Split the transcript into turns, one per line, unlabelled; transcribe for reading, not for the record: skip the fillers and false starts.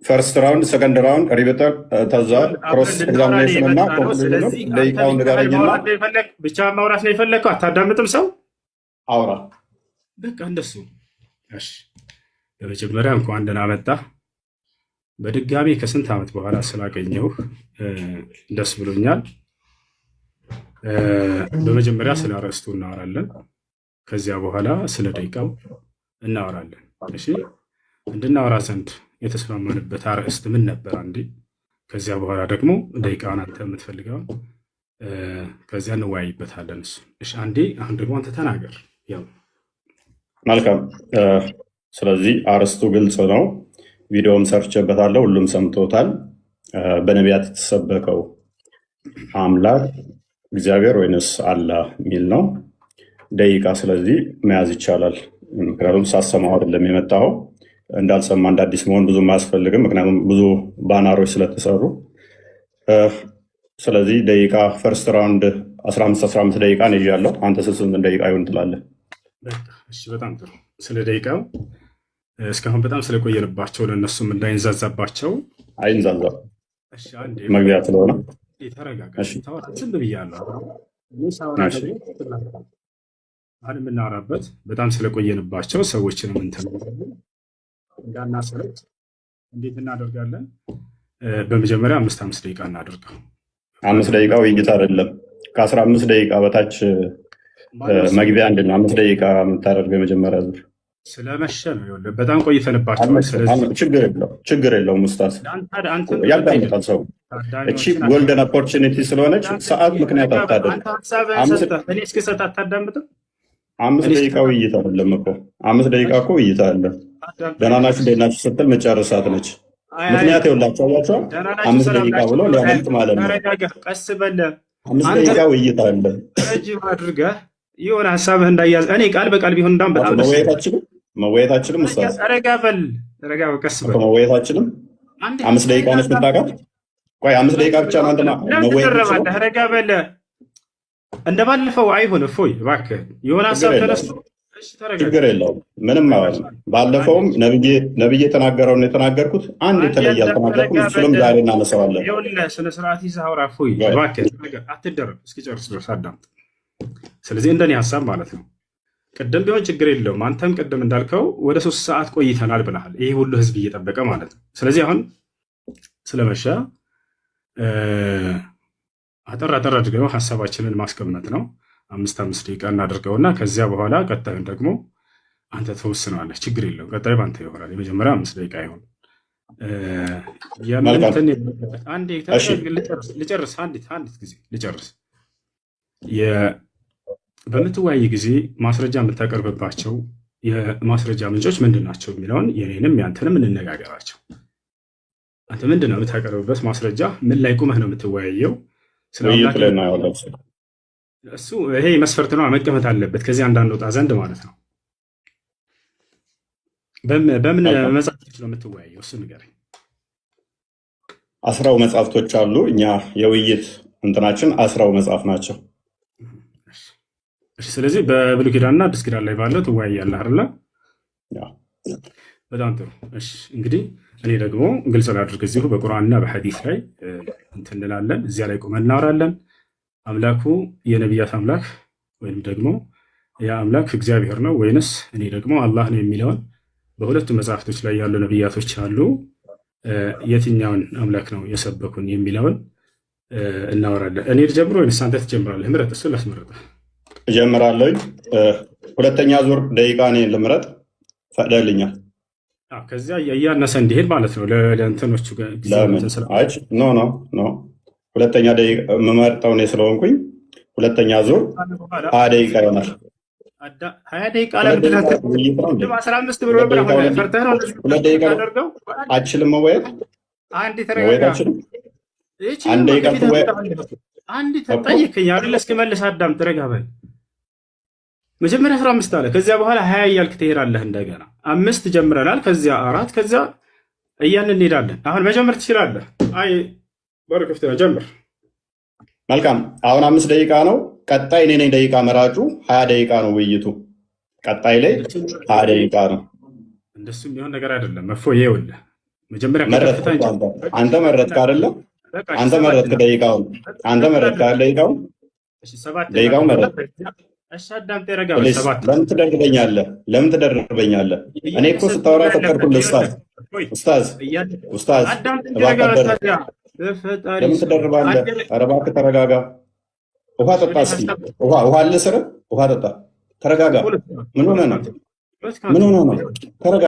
ፈርስት ራውንድ ሰከንድ ራውንድ ሪቤተር ተዛል ክሮስ ኤግዛሚኔሽን እና ኮንክሉዥን ደቂቃውን ንገረኝና
ብቻ ማውራት ነው የፈለግከው። አታዳምጥም ሰው
አውራ።
በቃ እንደሱ። እሺ በመጀመሪያ እንኳን ደህና መጣህ። በድጋሚ ከስንት ዓመት በኋላ ስላገኘሁህ ደስ ብሎኛል። በመጀመሪያ ስለ አርዕስቱ እናወራለን። ከዚያ በኋላ ስለ ደቂቃው እናወራለን። እሺ እንድናወራ ዘንድ የተስማማንበት አርዕስት ምን ነበር? አንዴ ከዚያ በኋላ ደግሞ ደቂቃውን አንተ የምትፈልገውን ከዚያ እንወያይበታለን። እሱ እሺ አንዴ አሁን ደግሞ አንተ ተናገር። ያው
መልካም። ስለዚህ አርዕስቱ ግልጽ ነው። ቪዲዮም ሰርቼበታለሁ፣ ሁሉም ሰምቶታል። በነቢያት የተሰበከው አምላክ እግዚአብሔር ወይንስ አላህ የሚል ነው። ደቂቃ ስለዚህ መያዝ ይቻላል። ምክንያቱም ሳሰማው አይደለም የመጣው። እንዳልሰማ እንደ አዲስ መሆን ብዙም አያስፈልግም፣ ምክንያቱም ብዙ ባናሮች ስለተሰሩ። ስለዚህ ደቂቃ ፈርስት ራውንድ 15 ደቂቃ ነው ይዣለሁ። አንተ ስንት ደቂቃ ይሆን ትላለህ?
እሺ በጣም ጥሩ። ስለ ደቂቃው እስካሁን በጣም ስለቆየንባቸው ለእነሱም እንዳይንዛዛባቸው።
አይንዛዛም፣
እሺ አንዴ
መግቢያ ስለሆነ
ተረጋጋ። ዝም ብያለሁ። አሁን የምናወራበት በጣም ስለቆየንባቸው ሰዎችንም እንዳናሰለች እንዴት እናደርጋለን? በመጀመሪያ 5 ደቂቃ እናደርገው።
5 ደቂቃ ውይይት አይደለም። ከ15 ደቂቃ በታች መግቢያ አንድ ነው። 5 ደቂቃ የምታደርገው የመጀመሪያ ዙር
ስለመሸ ነው። በጣም ቆይተንባቸው።
ችግር የለውም ኡስታዝ፣ ያዳምጣል ሰው። እቺ ጎልደን ኦፖርቹኒቲ ስለሆነች ሰዓት ምክንያት አታደርግ። 5 ደቂቃ ውይይት አይደለም እኮ 5 ደቂቃ እኮ ውይይት አለ። ደህና ናችሁ እንዴት ናችሁ ስትል መጨረሳት ነች። ምክንያት የውላቸው አያቸው 5 ደቂቃ ብሎ ሊያመልጥ ማለት ነው።
ቀስ በለ
5 ደቂቃ ውይይት አለ።
ረጅም አድርገህ የሆነ ሀሳብህ እንዳያዝ እኔ ቃል በቃል ቢሆን እንዳም በጣም
መወያየታችንም ኡስታዝ
ረጋ በል ቀስ በል
መወያየታችንም 5 ደቂቃ ነች የምታውቃት። ቆይ 5 ደቂቃ ብቻ ነው አንተ መወያየት።
ረጋ በል እንደባለፈው አይሆን። እፎይ እባክህ የሆነ ሀሳብ ተነስቶ
ችግር የለውም ምንም ማለት ነው። ባለፈውም ነብዬ የተናገረውን የተናገርኩት አንድ የተለየ አልተናገርኩም። እሱንም ዛሬ እናነሳዋለን።
ይኸውልህ ስነ ስርዓት ይዘህ አውራ። እፎይ እባክህ አትደረግ፣ እስኪጨርስ ድረስ አዳምጥ። ስለዚህ እንደኔ ሀሳብ ማለት ነው ቅድም ቢሆን ችግር የለውም። አንተም ቅድም እንዳልከው ወደ 3 ሰዓት ቆይተናል ብለሃል። ይሄ ሁሉ ህዝብ እየጠበቀ ማለት ነው። ስለዚህ አሁን ስለመሸ አጠር አድርገው ሀሳባችንን ማስቀመጥ ነው። 5 ደቂቃ እናደርገውና ከዚያ በኋላ ቀጣዩን ደግሞ አንተ ተወስነዋለህ። ችግር የለውም። ቀጣዩ በአንተ ይሆናል። የመጀመሪያ 5 ደቂቃ ይሆን ልጨርስ። አንዲት ጊዜ ልጨርስ። በምትወያይ ጊዜ ማስረጃ የምታቀርብባቸው የማስረጃ ምንጮች ምንድን ናቸው የሚለውን የኔንም ያንተንም እንነጋገራቸው። አንተ ምንድን ነው የምታቀርብበት ማስረጃ? ምን ላይ ቁመህ ነው የምትወያየው? እሱ ይሄ መስፈርት ነው፣ መቀመጥ አለበት። ከዚህ አንዳንድ ወጣ ዘንድ ማለት ነው። በምን መጽሐፍቶች ነው የምትወያየው? እሱ ንገረኝ።
10 መጽሐፍቶች አሉ። እኛ የውይይት እንትናችን 10 መጽሐፍ ናቸው።
ስለዚህ በብሉይ ኪዳንና አዲስ ኪዳን ላይ ባለው ትወያያለህ አይደለ? በጣም ጥሩ። እሺ እንግዲህ እኔ ደግሞ ግልጽ ላድርግ። እዚሁ በቁርአንና በሐዲስ ላይ እንትን እንላለን። እዚያ ላይ ቆመን እናወራለን። አምላኩ የነቢያት አምላክ ወይም ደግሞ ያ አምላክ እግዚአብሔር ነው ወይንስ እኔ ደግሞ አላህ ነው የሚለውን በሁለቱ መጽሐፍቶች ላይ ያሉ ነቢያቶች አሉ። የትኛውን አምላክ ነው የሰበኩን የሚለውን እናወራለን። እኔ ልጀምር ወይንስ አንተ ትጀምራለህ? ምረጥ። እሱ ላስመረጠህ
እጀምራለሁ። 2ኛ ዙር ደቂቃ እኔ ልምረጥ ፈቅደልኛል።
ከዚያ እያነሰ እንዲሄድ ማለት ነው። ለእንትኖቹ
ኖ 2ኛ ደቂቃ የምመርጠው እኔ ስለሆንኩኝ 2ኛ ዙር 20 ደቂቃ ይሆናል።
20 ደቂቃ ለምንድን 15 ብሎ ፈርተህ ነው?
2 ደቂቃ አችልም መወያየት። አንድ ደቂቃ
አንድ ተጠይቀኝ አይደል? እስክመልስ አዳምጥ። ረጋ በል። መጀመሪያ 15 አለ። ከዚያ በኋላ 20 እያልክ ትሄዳለህ። እንደገና 5 ጀምረናል። ከዚያ 4 ከዚያ እያልን እንሄዳለን። አሁን መጀመር ትችላለህ። አይ በር ክፍት ነው። ጀምር።
መልካም። አሁን 5 ደቂቃ ነው። ቀጣይ እኔ ነኝ ደቂቃ መራጩ። 20 ደቂቃ ነው ውይይቱ። ቀጣይ ላይ 20 ደቂቃ ነው።
እንደሱ የሚሆን ነገር አይደለም። እፎይ ይኸውልህ መጀመሪያ
መረጥክ
ከከፍታ
እኮ አንተ መረጥክ አይደለም? አንተ መረጥክ ደቂቃውን። አንተ መረጥክ አይደል? ደቂቃውን መረጥክ።
እሺ አዳምጤ ረጋ
ፕሊስ ለምን ትደርበኛለህ? ለምን ትደርበኛለህ? እኔ እኮ ስታወራ ፈቀድኩልህ። ኡስታዝ እባክህ ለምን ትደርባለህ? ኧረ እባክህ ተረጋጋ። ውሃ ጠጣ እስኪ። ውሃ አለ ስርህ። ውሃ ጠጣ። ተረጋጋ። ምን ሆነህ ነው? ተረጋጋ።